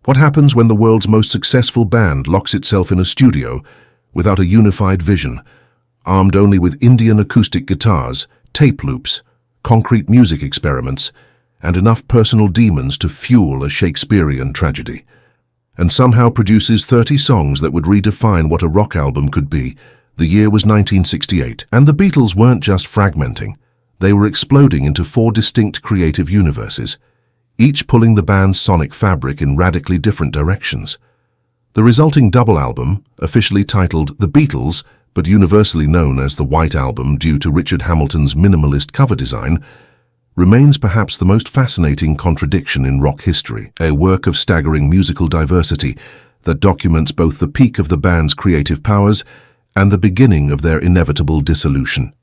What happens when the world's most successful band locks itself in a studio without a unified vision, armed only with Indian acoustic guitars, tape loops, concrete music experiments, and enough personal demons to fuel a Shakespearean tragedy, and somehow produces 30 songs that would redefine what a rock album could be? The year was 1968, and the Beatles weren't just fragmenting. They were exploding into 4 distinct creative universes, each pulling the band's sonic fabric in radically different directions. The resulting double album, officially titled The Beatles, but universally known as the White Album due to Richard Hamilton's minimalist cover design, remains perhaps the most fascinating contradiction in rock history, a work of staggering musical diversity that documents both the peak of the band's creative powers and the beginning of their inevitable dissolution.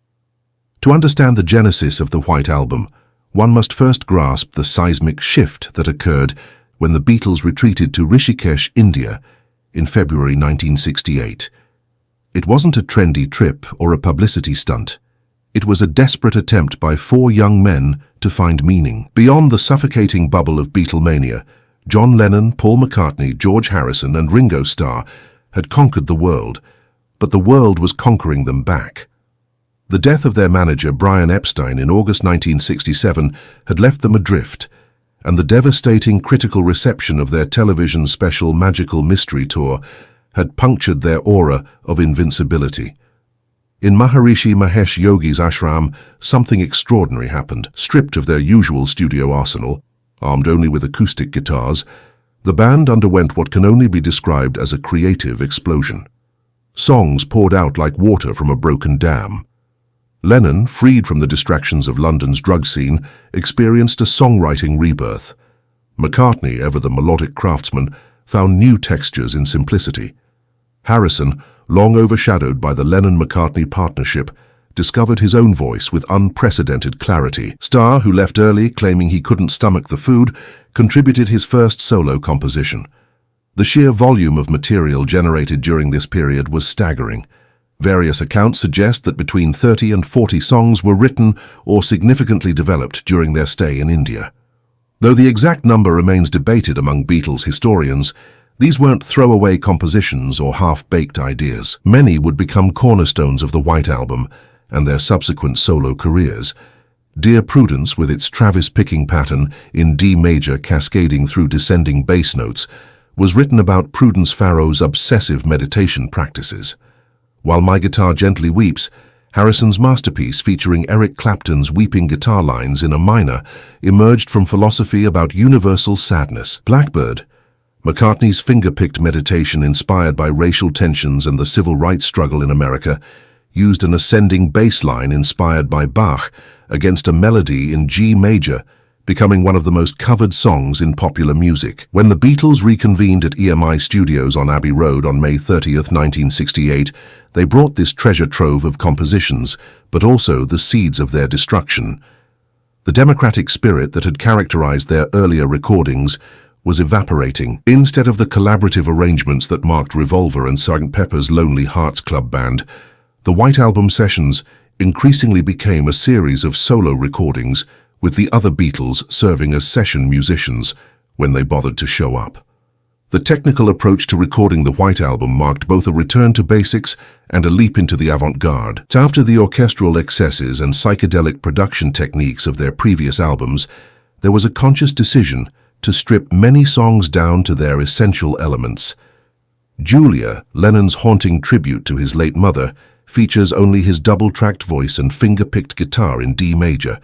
To understand the genesis of the White Album, one must first grasp the seismic shift that occurred when the Beatles retreated to Rishikesh, India, in February 1968. It wasn't a trendy trip or a publicity stunt. It was a desperate attempt by 4 young men to find meaning. Beyond the suffocating bubble of Beatlemania, John Lennon, Paul McCartney, George Harrison, and Ringo Starr had conquered the world, but the world was conquering them back. The death of their manager, Brian Epstein, in August 1967 had left them adrift, and the devastating critical reception of their television special Magical Mystery Tour had punctured their aura of invincibility. In Maharishi Mahesh Yogi's ashram, something extraordinary happened. Stripped of their usual studio arsenal, armed only with acoustic guitars, the band underwent what can only be described as a creative explosion. Songs poured out like water from a broken dam. Lennon, freed from the distractions of London's drug scene, experienced a songwriting rebirth. McCartney, ever the melodic craftsman, found new textures in simplicity. Harrison, long overshadowed by the Lennon-McCartney partnership, discovered his own voice with unprecedented clarity. Starr, who left early claiming he couldn't stomach the food, contributed his first solo composition. The sheer volume of material generated during this period was staggering. Various accounts suggest that between 30 and 40 songs were written or significantly developed during their stay in India. Though the exact number remains debated among Beatles historians, these weren't throwaway compositions or half-baked ideas. Many would become cornerstones of the White Album and their subsequent solo careers. Dear Prudence, with its Travis picking pattern in D major cascading through descending bass notes, was written about Prudence Farrow's obsessive meditation practices. While My Guitar Gently Weeps, Harrison's masterpiece featuring Eric Clapton's weeping guitar lines in a minor, emerged from philosophy about universal sadness. Blackbird, McCartney's finger-picked meditation inspired by racial tensions and the civil rights struggle in America, used an ascending bass line inspired by Bach against a melody in G major, becoming one of the most covered songs in popular music. When the Beatles reconvened at EMI Studios on Abbey Road on May 30th, 1968, they brought this treasure trove of compositions, but also the seeds of their destruction. The democratic spirit that had characterized their earlier recordings was evaporating. Instead of the collaborative arrangements that marked Revolver and Sgt. Pepper's Lonely Hearts Club Band, the White Album sessions increasingly became a series of solo recordings, with the other Beatles serving as session musicians when they bothered to show up. The technical approach to recording the White Album marked both a return to basics and a leap into the avant-garde. After the orchestral excesses and psychedelic production techniques of their previous albums, there was a conscious decision to strip many songs down to their essential elements. Julia, Lennon's haunting tribute to his late mother, features only his double-tracked voice and finger-picked guitar in D major,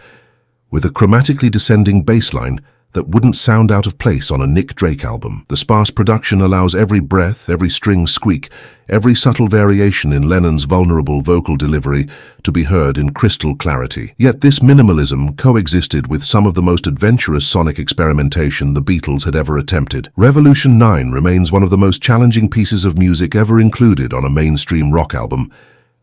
with a chromatically descending bass line that wouldn't sound out of place on a Nick Drake album. The sparse production allows every breath, every string squeak, every subtle variation in Lennon's vulnerable vocal delivery to be heard in crystal clarity. Yet this minimalism coexisted with some of the most adventurous sonic experimentation the Beatles had ever attempted. Revolution 9 remains one of the most challenging pieces of music ever included on a mainstream rock album.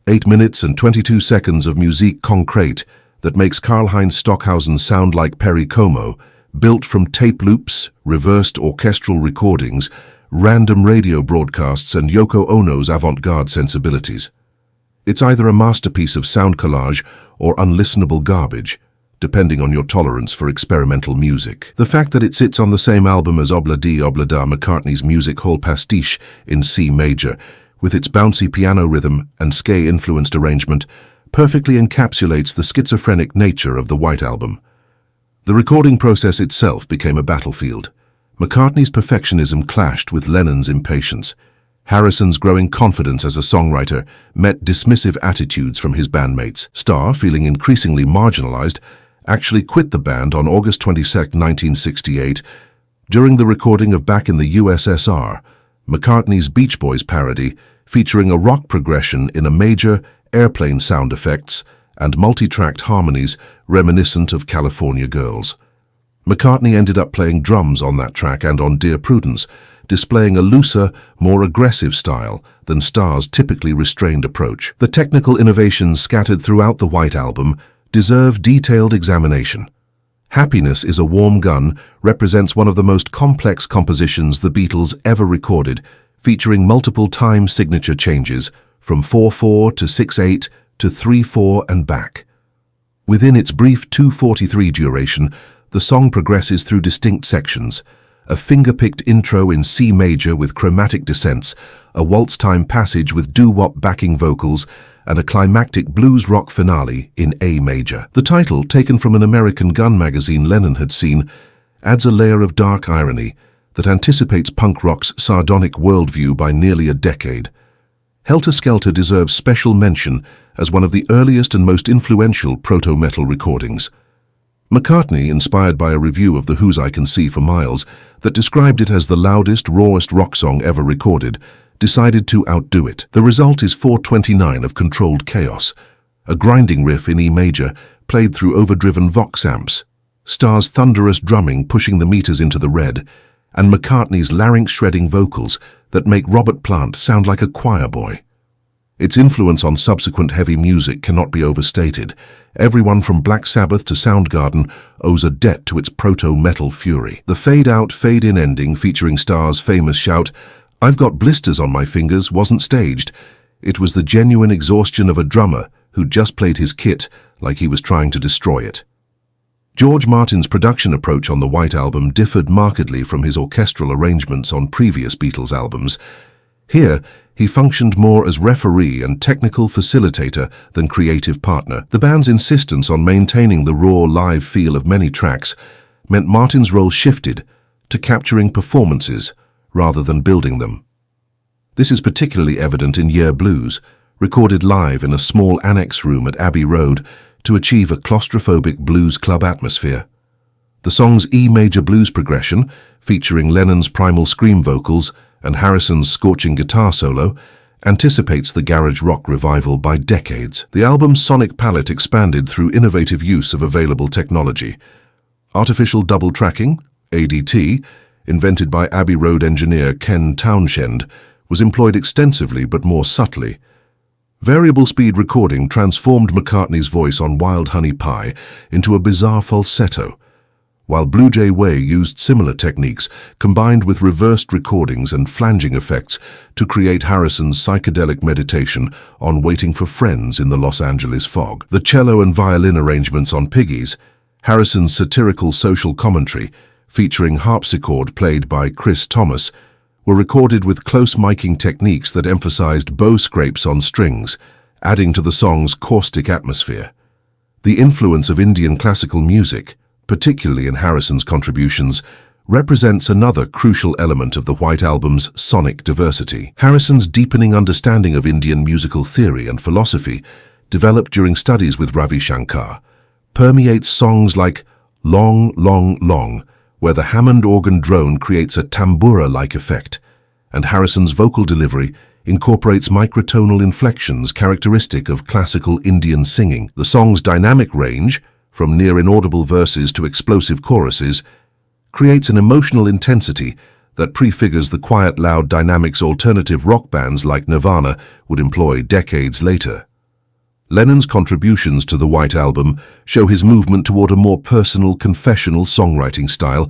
8 minutes and 22 seconds of musique concrète that makes Karlheinz Stockhausen sound like Perry Como, built from tape loops, reversed orchestral recordings, random radio broadcasts, and Yoko Ono's avant-garde sensibilities. It's either a masterpiece of sound collage or unlistenable garbage, depending on your tolerance for experimental music. The fact that it sits on the same album as Obla Di Obla Da, McCartney's music hall pastiche in C major, with its bouncy piano rhythm and ska-influenced arrangement, perfectly encapsulates the schizophrenic nature of the White Album. The recording process itself became a battlefield. McCartney's perfectionism clashed with Lennon's impatience. Harrison's growing confidence as a songwriter met dismissive attitudes from his bandmates. Starr, feeling increasingly marginalized, actually quit the band on August 22, 1968. During the recording of Back in the USSR, McCartney's Beach Boys parody, featuring a rock progression in a major, airplane sound effects, and multi-tracked harmonies reminiscent of California Girls. McCartney ended up playing drums on that track and on Dear Prudence, displaying a looser, more aggressive style than Starr's typically restrained approach. The technical innovations scattered throughout the White Album deserve detailed examination. Happiness is a Warm Gun represents one of the most complex compositions the Beatles ever recorded, featuring multiple time signature changes from 4/4 to 6/8 to 3/4 and back. Within its brief 2:43 duration, the song progresses through distinct sections: a finger-picked intro in C major with chromatic descents, a waltz-time passage with doo-wop backing vocals, and a climactic blues rock finale in A major. The title, taken from an American gun magazine Lennon had seen, adds a layer of dark irony that anticipates punk rock's sardonic worldview by nearly a decade. Helter Skelter deserves special mention as one of the earliest and most influential proto-metal recordings. McCartney, inspired by a review of The Who's I Can See for Miles that described it as the loudest, rawest rock song ever recorded, decided to outdo it. The result is 4:29 of controlled chaos, a grinding riff in E major played through overdriven Vox amps, Starr's thunderous drumming pushing the meters into the red, and McCartney's larynx-shredding vocals that make Robert Plant sound like a choir boy. Its influence on subsequent heavy music cannot be overstated. Everyone from Black Sabbath to Soundgarden owes a debt to its proto-metal fury. The fade-out, fade-in ending featuring Starr's famous shout, "I've got blisters on my fingers," wasn't staged. It was the genuine exhaustion of a drummer who'd just played his kit like he was trying to destroy it. George Martin's production approach on the White Album differed markedly from his orchestral arrangements on previous Beatles albums. Here, he functioned more as referee and technical facilitator than creative partner. The band's insistence on maintaining the raw live feel of many tracks meant Martin's role shifted to capturing performances rather than building them. This is particularly evident in Year Blues, recorded live in a small annex room at Abbey Road to achieve a claustrophobic blues club atmosphere. The song's E major blues progression, featuring Lennon's primal scream vocals and Harrison's scorching guitar solo, anticipates the garage rock revival by decades. The album's sonic palette expanded through innovative use of available technology. Artificial double tracking, ADT, invented by Abbey Road engineer Ken Townshend, was employed extensively but more subtly. Variable speed recording transformed McCartney's voice on Wild Honey Pie into a bizarre falsetto, while Blue Jay Way used similar techniques combined with reversed recordings and flanging effects to create Harrison's psychedelic meditation on Waiting for Friends in the Los Angeles fog. The cello and violin arrangements on Piggies, Harrison's satirical social commentary, featuring harpsichord played by Chris Thomas, were recorded with close miking techniques that emphasized bow scrapes on strings, adding to the song's caustic atmosphere. The influence of Indian classical music, particularly in Harrison's contributions, represents another crucial element of the White Album's sonic diversity. Harrison's deepening understanding of Indian musical theory and philosophy, developed during studies with Ravi Shankar, permeates songs like Long, Long, Long, where the Hammond organ drone creates a tambura-like effect, and Harrison's vocal delivery incorporates microtonal inflections characteristic of classical Indian singing. The song's dynamic range, from near-inaudible verses to explosive choruses, creates an emotional intensity that prefigures the quiet, loud dynamics alternative rock bands like Nirvana would employ decades later. Lennon's contributions to the White Album show his movement toward a more personal, confessional songwriting style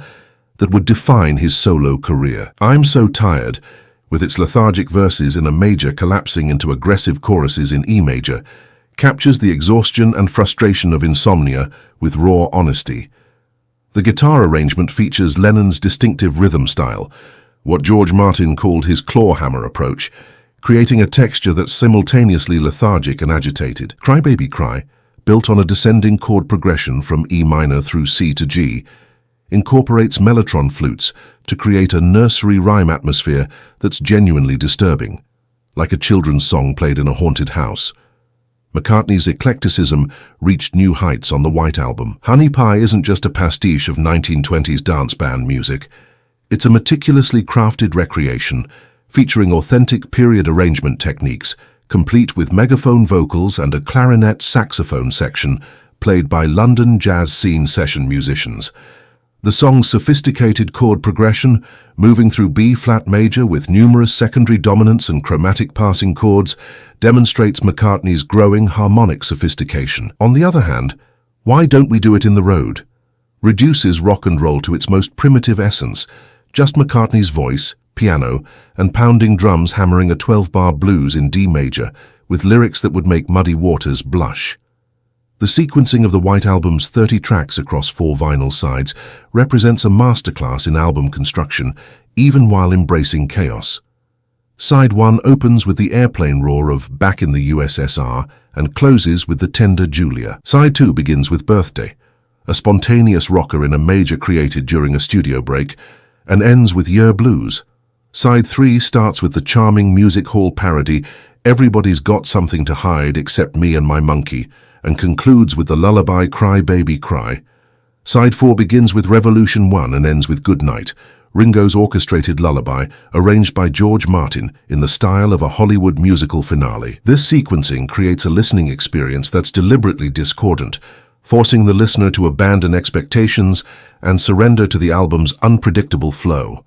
that would define his solo career. I'm So Tired, with its lethargic verses in a major collapsing into aggressive choruses in E major, captures the exhaustion and frustration of insomnia with raw honesty. The guitar arrangement features Lennon's distinctive rhythm style, what George Martin called his clawhammer approach, creating a texture that's simultaneously lethargic and agitated. Cry Baby Cry, built on a descending chord progression from E minor through C to G, incorporates mellotron flutes to create a nursery rhyme atmosphere that's genuinely disturbing, like a children's song played in a haunted house. McCartney's eclecticism reached new heights on the White Album. Honey Pie isn't just a pastiche of 1920s dance band music. It's a meticulously crafted recreation, featuring authentic period arrangement techniques, complete with megaphone vocals and a clarinet saxophone section played by London jazz scene session musicians. The song's sophisticated chord progression, moving through B-flat major with numerous secondary dominants and chromatic passing chords, demonstrates McCartney's growing harmonic sophistication. On the other hand, Why Don't We Do It in the Road reduces rock and roll to its most primitive essence, just McCartney's voice, piano, and pounding drums hammering a 12-bar blues in D major, with lyrics that would make Muddy Waters blush. The sequencing of the White Album's 30 tracks across 4 vinyl sides represents a masterclass in album construction, even while embracing chaos. Side 1 opens with the airplane roar of Back in the USSR and closes with the tender Julia. Side 2 begins with Birthday, a spontaneous rocker in a major created during a studio break, and ends with Year Blues. Side 3 starts with the charming music hall parody Everybody's Got Something to Hide Except Me and My Monkey, and concludes with the lullaby Cry Baby Cry. Side 4 begins with Revolution 1 and ends with Good Night, Ringo's orchestrated lullaby arranged by George Martin in the style of a Hollywood musical finale. This sequencing creates a listening experience that's deliberately discordant, forcing the listener to abandon expectations and surrender to the album's unpredictable flow.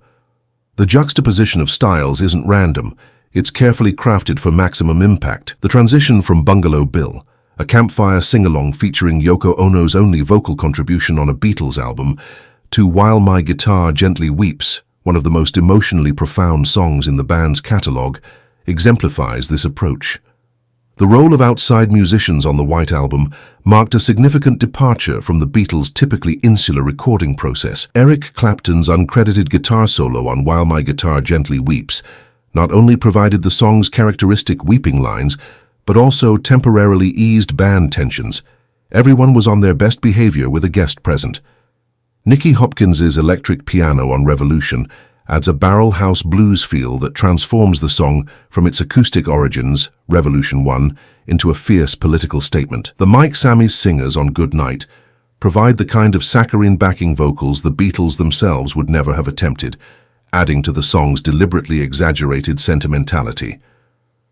The juxtaposition of styles isn't random, it's carefully crafted for maximum impact. The transition from Bungalow Bill, a campfire sing-along featuring Yoko Ono's only vocal contribution on a Beatles album, to While My Guitar Gently Weeps, one of the most emotionally profound songs in the band's catalogue, exemplifies this approach. The role of outside musicians on the White Album marked a significant departure from the Beatles' typically insular recording process. Eric Clapton's uncredited guitar solo on While My Guitar Gently Weeps not only provided the song's characteristic weeping lines, but also temporarily eased band tensions. Everyone was on their best behavior with a guest present. Nicky Hopkins's electric piano on Revolution adds a barrel house blues feel that transforms the song from its acoustic origins, Revolution 1, into a fierce political statement. The Mike Sammy's singers on Good Night provide the kind of saccharine backing vocals the Beatles themselves would never have attempted, adding to the song's deliberately exaggerated sentimentality.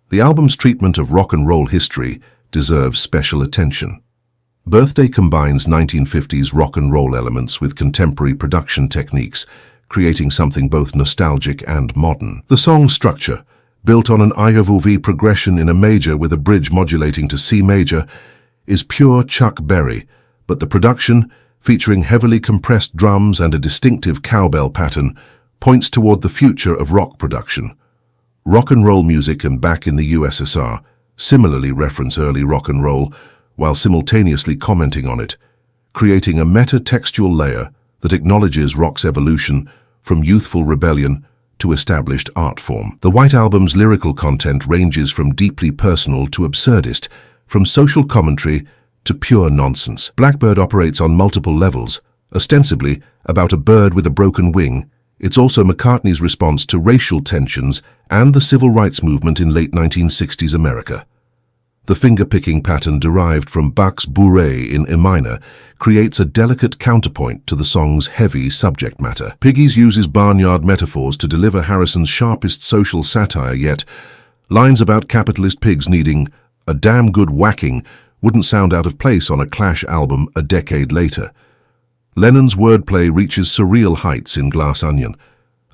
The album's treatment of rock and roll history deserves special attention. Birthday combines 1950s rock and roll elements with contemporary production techniques, creating something both nostalgic and modern. The song's structure, built on an IOV progression in a major with a bridge modulating to C major, is pure Chuck Berry, but the production, featuring heavily compressed drums and a distinctive cowbell pattern, points toward the future of rock production. Rock and roll music and Back in the USSR similarly reference early rock and roll, while simultaneously commenting on it, creating a meta-textual layer that acknowledges rock's evolution from youthful rebellion to established art form. The White Album's lyrical content ranges from deeply personal to absurdist, from social commentary to pure nonsense. Blackbird operates on multiple levels. Ostensibly about a bird with a broken wing, it's also McCartney's response to racial tensions and the civil rights movement in late 1960s America. The finger-picking pattern derived from Bach's bourrée in E minor creates a delicate counterpoint to the song's heavy subject matter. Piggies uses barnyard metaphors to deliver Harrison's sharpest social satire, yet lines about capitalist pigs needing a damn good whacking wouldn't sound out of place on a Clash album a decade later. Lennon's wordplay reaches surreal heights in Glass Onion,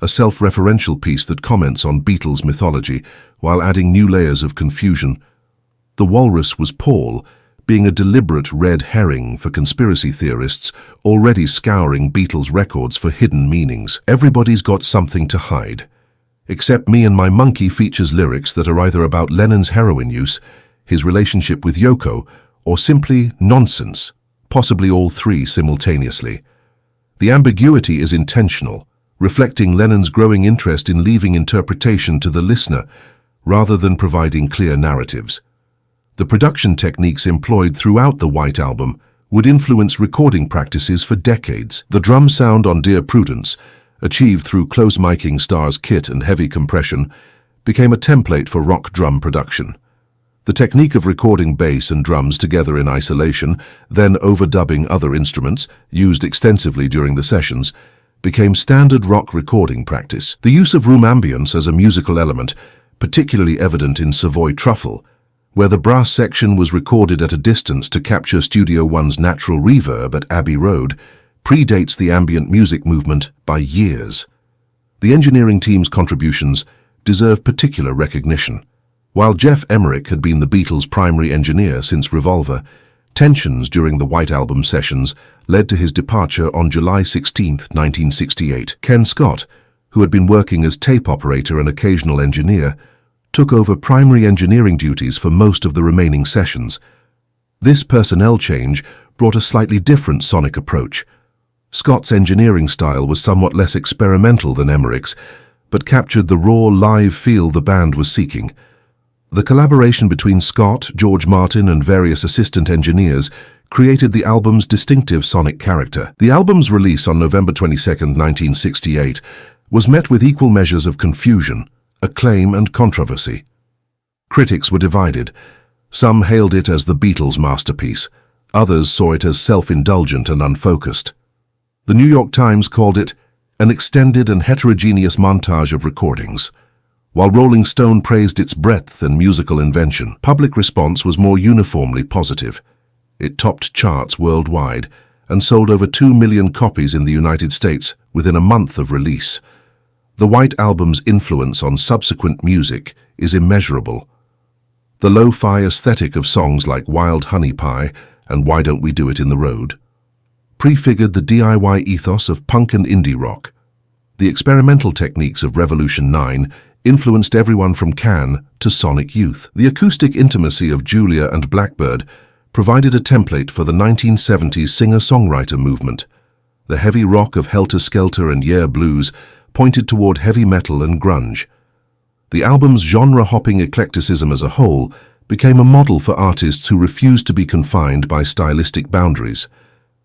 a self-referential piece that comments on Beatles mythology while adding new layers of confusion. The walrus was Paul, being a deliberate red herring for conspiracy theorists already scouring Beatles records for hidden meanings. Everybody's Got Something to Hide. Except Me and My Monkey features lyrics that are either about Lennon's heroin use, his relationship with Yoko, or simply nonsense, possibly all three simultaneously. The ambiguity is intentional, reflecting Lennon's growing interest in leaving interpretation to the listener rather than providing clear narratives. The production techniques employed throughout the White Album would influence recording practices for decades. The drum sound on Dear Prudence, achieved through close miking Starr's kit and heavy compression, became a template for rock drum production. The technique of recording bass and drums together in isolation, then overdubbing other instruments, used extensively during the sessions, became standard rock recording practice. The use of room ambience as a musical element, particularly evident in Savoy Truffle, where the brass section was recorded at a distance to capture Studio One's natural reverb at Abbey Road, predates the ambient music movement by years. The engineering team's contributions deserve particular recognition. While Geoff Emerick had been the Beatles' primary engineer since Revolver, tensions during the White Album sessions led to his departure on July 16, 1968. Ken Scott, who had been working as tape operator and occasional engineer, took over primary engineering duties for most of the remaining sessions. This personnel change brought a slightly different sonic approach. Scott's engineering style was somewhat less experimental than Emmerich's, but captured the raw, live feel the band was seeking. The collaboration between Scott, George Martin, and various assistant engineers created the album's distinctive sonic character. The album's release on November 22, 1968, was met with equal measures of confusion, acclaim, and controversy. Critics were divided. Some hailed it as the Beatles' masterpiece. Others saw it as self-indulgent and unfocused. The New York Times called it an extended and heterogeneous montage of recordings. While Rolling Stone praised its breadth and musical invention, public response was more uniformly positive. It topped charts worldwide and sold over 2 million copies in the United States within a month of release. The White Album's influence on subsequent music is immeasurable. The lo-fi aesthetic of songs like Wild Honey Pie and Why Don't We Do It in the Road prefigured the DIY ethos of punk and indie rock. The experimental techniques of Revolution 9 influenced everyone from Can to Sonic Youth. The acoustic intimacy of Julia and Blackbird provided a template for the 1970s singer-songwriter movement. The heavy rock of Helter Skelter and Yeah Blues pointed toward heavy metal and grunge. The album's genre-hopping eclecticism as a whole became a model for artists who refused to be confined by stylistic boundaries.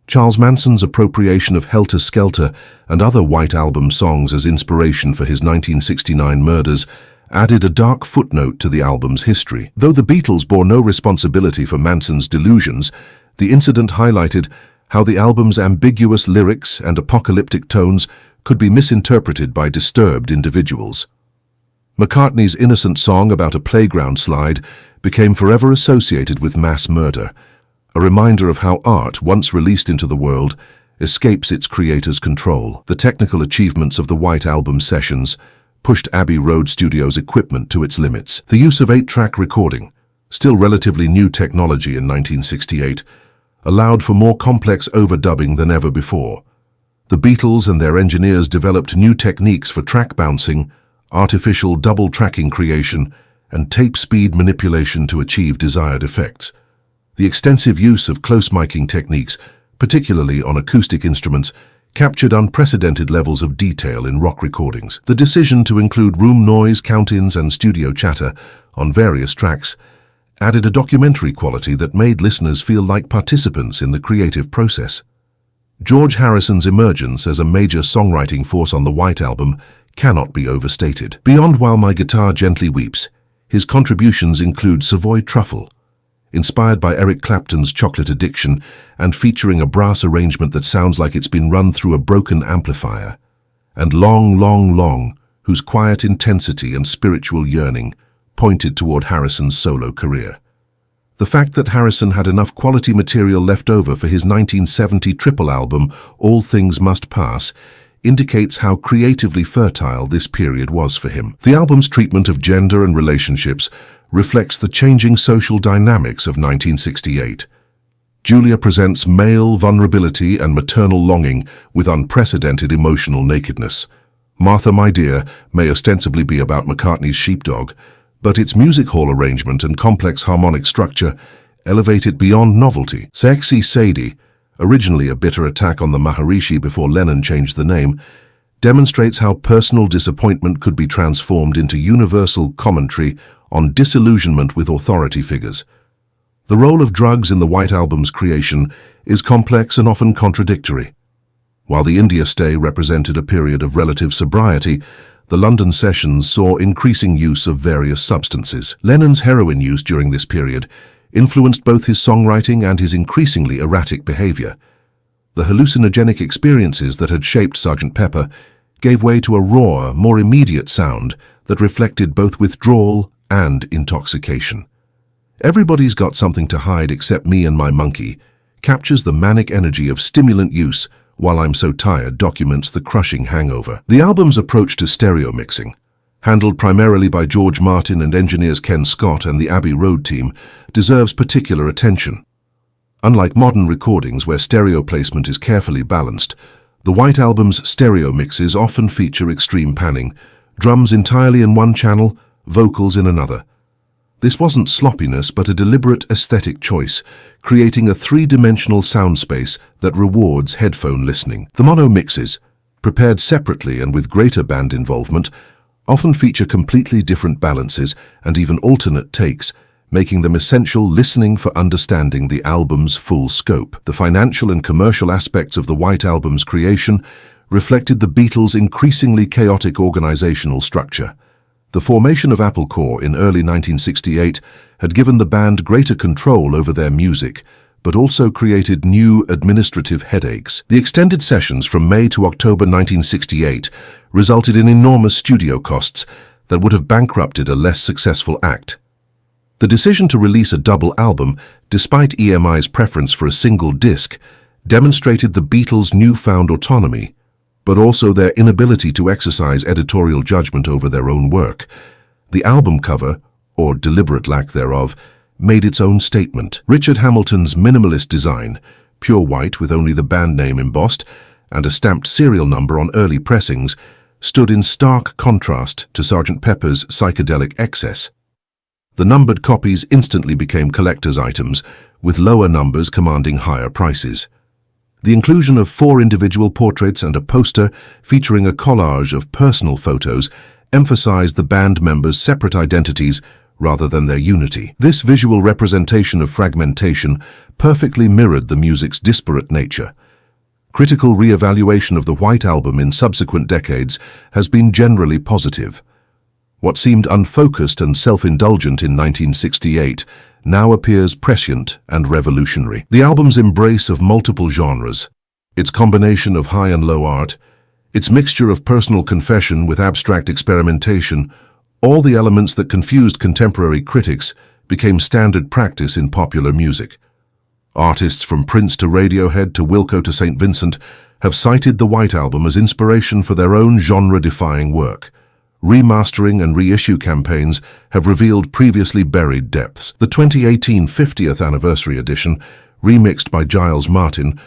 Charles Manson's appropriation of Helter Skelter and other White Album songs as inspiration for his 1969 murders added a dark footnote to the album's history. Though the Beatles bore no responsibility for Manson's delusions, the incident highlighted how the album's ambiguous lyrics and apocalyptic tones could be misinterpreted by disturbed individuals. McCartney's innocent song about a playground slide became forever associated with mass murder, a reminder of how art, once released into the world, escapes its creator's control. The technical achievements of the White Album sessions pushed Abbey Road Studios' equipment to its limits. The use of 8-track recording, still relatively new technology in 1968, allowed for more complex overdubbing than ever before. The Beatles and their engineers developed new techniques for track bouncing, artificial double tracking creation, and tape speed manipulation to achieve desired effects. The extensive use of close miking techniques, particularly on acoustic instruments, captured unprecedented levels of detail in rock recordings. The decision to include room noise, count-ins, and studio chatter on various tracks added a documentary quality that made listeners feel like participants in the creative process. George Harrison's emergence as a major songwriting force on the White Album cannot be overstated. Beyond While My Guitar Gently Weeps, his contributions include Savoy Truffle, inspired by Eric Clapton's Chocolate Addiction and featuring a brass arrangement that sounds like it's been run through a broken amplifier, and Long, Long, Long, whose quiet intensity and spiritual yearning pointed toward Harrison's solo career. The fact that Harrison had enough quality material left over for his 1970 triple album, All Things Must Pass, indicates how creatively fertile this period was for him. The album's treatment of gender and relationships reflects the changing social dynamics of 1968. Julia presents male vulnerability and maternal longing with unprecedented emotional nakedness. Martha, My Dear may ostensibly be about McCartney's sheepdog, but its music hall arrangement and complex harmonic structure elevate it beyond novelty. Sexy Sadie, originally a bitter attack on the Maharishi before Lennon changed the name, demonstrates how personal disappointment could be transformed into universal commentary on disillusionment with authority figures. The role of drugs in the White Album's creation is complex and often contradictory. While the India stay represented a period of relative sobriety, the London sessions saw increasing use of various substances. Lennon's heroin use during this period influenced both his songwriting and his increasingly erratic behavior. The hallucinogenic experiences that had shaped Sgt. Pepper gave way to a raw, more immediate sound that reflected both withdrawal and intoxication. Everybody's Got Something to Hide Except Me and My Monkey captures the manic energy of stimulant use while I'm So Tired documents the crushing hangover. The album's approach to stereo mixing, handled primarily by George Martin and engineers Ken Scott and the Abbey Road team, deserves particular attention. Unlike modern recordings where stereo placement is carefully balanced, the White Album's stereo mixes often feature extreme panning, drums entirely in one channel, vocals in another. This wasn't sloppiness but a deliberate aesthetic choice, creating a three-dimensional sound space that rewards headphone listening. The mono mixes, prepared separately and with greater band involvement, often feature completely different balances and even alternate takes, making them essential listening for understanding the album's full scope. The financial and commercial aspects of the White Album's creation reflected the Beatles' increasingly chaotic organizational structure. The formation of Apple Corps in early 1968 had given the band greater control over their music, but also created new administrative headaches. The extended sessions from May to October 1968 resulted in enormous studio costs that would have bankrupted a less successful act. The decision to release a double album, despite EMI's preference for a single disc, demonstrated the Beatles' newfound autonomy, but also their inability to exercise editorial judgment over their own work. The album cover, or deliberate lack thereof, made its own statement. Richard Hamilton's minimalist design, pure white with only the band name embossed, and a stamped serial number on early pressings, stood in stark contrast to Sgt. Pepper's psychedelic excess. The numbered copies instantly became collector's items, with lower numbers commanding higher prices. The inclusion of 4 individual portraits and a poster featuring a collage of personal photos emphasized the band members' separate identities rather than their unity. This visual representation of fragmentation perfectly mirrored the music's disparate nature. Critical re-evaluation of the White Album in subsequent decades has been generally positive. What seemed unfocused and self-indulgent in 1968 now appears prescient and revolutionary. The album's embrace of multiple genres, its combination of high and low art, its mixture of personal confession with abstract experimentation, all the elements that confused contemporary critics, became standard practice in popular music. Artists from Prince to Radiohead to Wilco to St. Vincent have cited the White Album as inspiration for their own genre-defying work. Remastering and reissue campaigns have revealed previously buried depths. The 2018 50th anniversary edition, remixed by Giles Martin,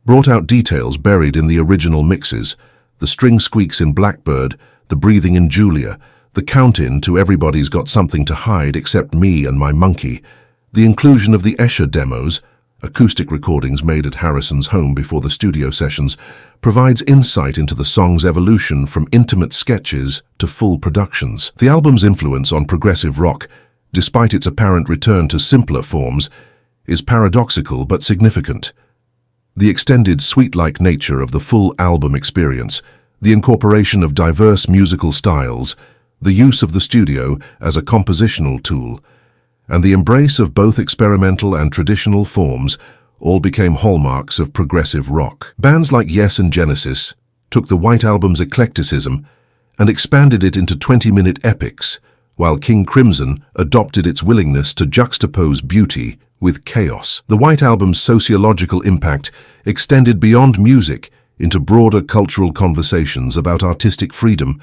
brought out details buried in the original mixes: the string squeaks in Blackbird, the breathing in Julia, the count-in to Everybody's Got Something to Hide Except Me and My Monkey, the inclusion of the Escher demos, acoustic recordings made at Harrison's home before the studio sessions, provides insight into the song's evolution from intimate sketches to full productions. The album's influence on progressive rock, despite its apparent return to simpler forms, is paradoxical but significant. The extended suite-like nature of the full album experience, the incorporation of diverse musical styles, the use of the studio as a compositional tool, and the embrace of both experimental and traditional forms all became hallmarks of progressive rock. Bands like Yes and Genesis took the White Album's eclecticism and expanded it into 20-minute epics, while King Crimson adopted its willingness to juxtapose beauty with chaos. The White Album's sociological impact extended beyond music into broader cultural conversations about artistic freedom,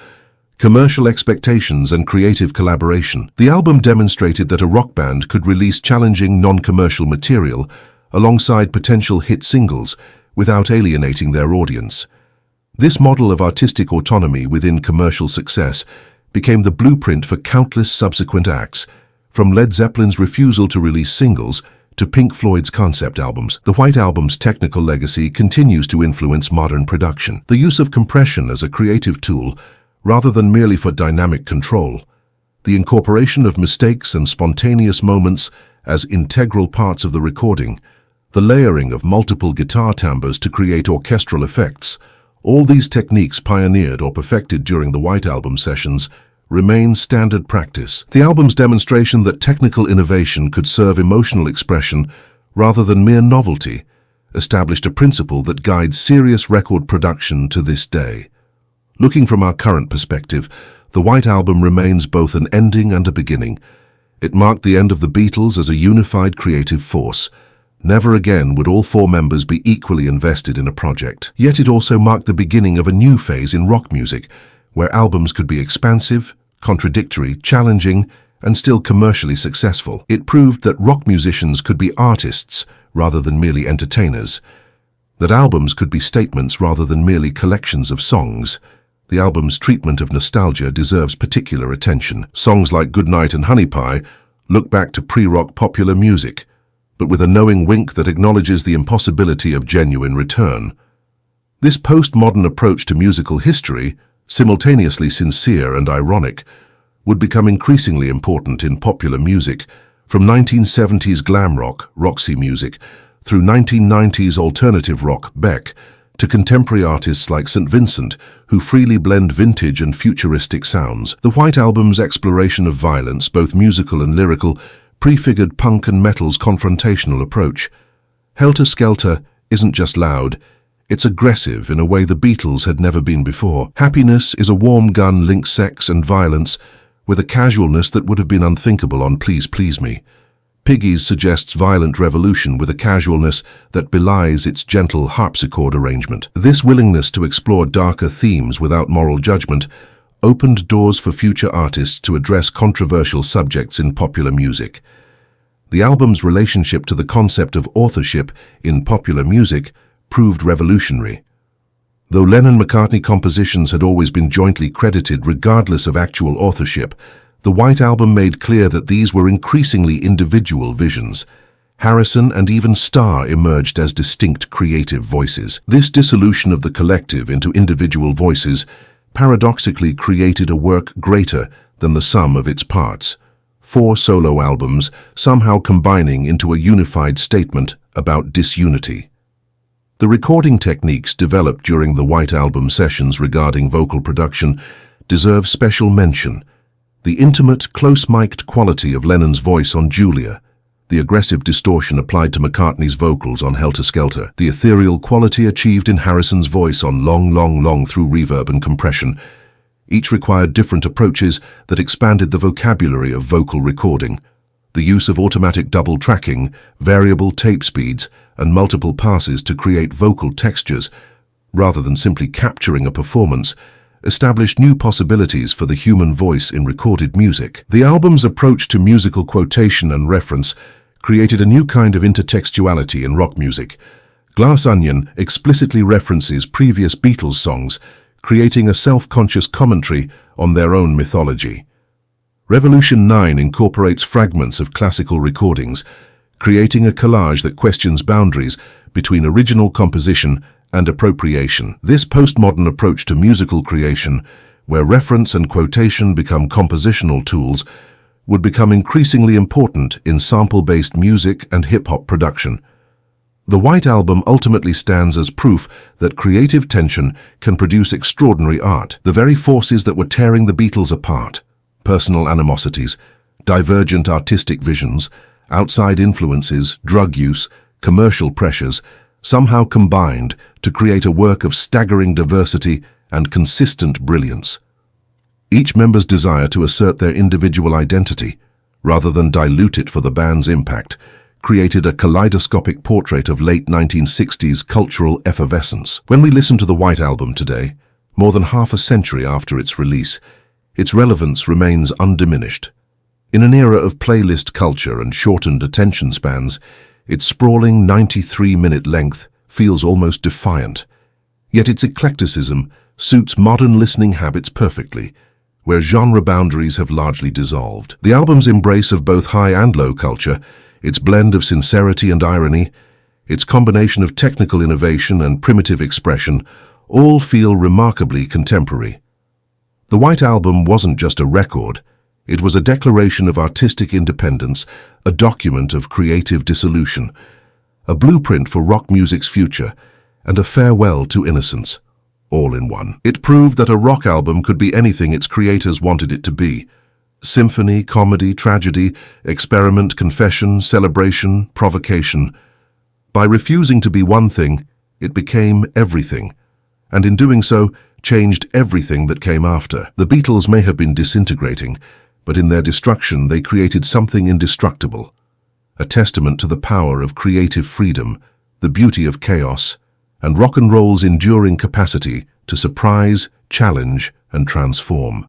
commercial expectations and creative collaboration. The album demonstrated that a rock band could release challenging non-commercial material alongside potential hit singles without alienating their audience. This model of artistic autonomy within commercial success became the blueprint for countless subsequent acts, from Led Zeppelin's refusal to release singles to Pink Floyd's concept albums. The White Album's technical legacy continues to influence modern production. The use of compression as a creative tool, rather than merely for dynamic control, the incorporation of mistakes and spontaneous moments as integral parts of the recording, the layering of multiple guitar timbres to create orchestral effects, all these techniques pioneered or perfected during the White Album sessions remain standard practice. The album's demonstration that technical innovation could serve emotional expression rather than mere novelty established a principle that guides serious record production to this day. Looking from our current perspective, the White Album remains both an ending and a beginning. It marked the end of the Beatles as a unified creative force. Never again would all four members be equally invested in a project. Yet it also marked the beginning of a new phase in rock music, where albums could be expansive, contradictory, challenging, and still commercially successful. It proved that rock musicians could be artists rather than merely entertainers, that albums could be statements rather than merely collections of songs. The album's treatment of nostalgia deserves particular attention. Songs like Goodnight and Honey Pie look back to pre-rock popular music, but with a knowing wink that acknowledges the impossibility of genuine return. This postmodern approach to musical history, simultaneously sincere and ironic, would become increasingly important in popular music, from 1970s glam rock, Roxy Music, through 1990s alternative rock, Beck, to contemporary artists like St. Vincent, who freely blend vintage and futuristic sounds. The White Album's exploration of violence, both musical and lyrical, prefigured punk and metal's confrontational approach. Helter Skelter isn't just loud, it's aggressive in a way the Beatles had never been before. Happiness is a warm gun links sex and violence with a casualness that would have been unthinkable on Please Please Me. Piggies suggests violent revolution with a casualness that belies its gentle harpsichord arrangement. This willingness to explore darker themes without moral judgment opened doors for future artists to address controversial subjects in popular music. The album's relationship to the concept of authorship in popular music proved revolutionary. Though Lennon-McCartney compositions had always been jointly credited regardless of actual authorship, the White Album made clear that these were increasingly individual visions. Harrison and even Starr emerged as distinct creative voices. This dissolution of the collective into individual voices paradoxically created a work greater than the sum of its parts. 4 solo albums, somehow combining into a unified statement about disunity. The recording techniques developed during the White Album sessions regarding vocal production deserve special mention. The intimate, close-mic'd quality of Lennon's voice on Julia, the aggressive distortion applied to McCartney's vocals on Helter Skelter, the ethereal quality achieved in Harrison's voice on Long, Long, Long through reverb and compression. Each required different approaches that expanded the vocabulary of vocal recording. The use of automatic double tracking, variable tape speeds, and multiple passes to create vocal textures, rather than simply capturing a performance, established new possibilities for the human voice in recorded music. The album's approach to musical quotation and reference created a new kind of intertextuality in rock music. Glass Onion explicitly references previous Beatles songs, creating a self-conscious commentary on their own mythology. Revolution 9 incorporates fragments of classical recordings, creating a collage that questions boundaries between original composition and appropriation. This postmodern approach to musical creation, where reference and quotation become compositional tools, would become increasingly important in sample-based music and hip-hop production. The White Album ultimately stands as proof that creative tension can produce extraordinary art. The very forces that were tearing the Beatles apart, personal animosities, divergent artistic visions, outside influences, drug use, commercial pressures, somehow combined to create a work of staggering diversity and consistent brilliance. Each member's desire to assert their individual identity, rather than dilute it for the band's impact, created a kaleidoscopic portrait of late 1960s cultural effervescence. When we listen to the White Album today, more than half a century after its release, its relevance remains undiminished. In an era of playlist culture and shortened attention spans, its sprawling 93-minute length feels almost defiant. Yet its eclecticism suits modern listening habits perfectly, where genre boundaries have largely dissolved. The album's embrace of both high and low culture, its blend of sincerity and irony, its combination of technical innovation and primitive expression, all feel remarkably contemporary. The White Album wasn't just a record, it was a declaration of artistic independence, a document of creative dissolution, a blueprint for rock music's future, and a farewell to innocence, all in one. It proved that a rock album could be anything its creators wanted it to be. Symphony, comedy, tragedy, experiment, confession, celebration, provocation. By refusing to be one thing, it became everything, and in doing so, changed everything that came after. The Beatles may have been disintegrating, but in their destruction they created something indestructible, a testament to the power of creative freedom, the beauty of chaos, and rock and roll's enduring capacity to surprise, challenge, and transform.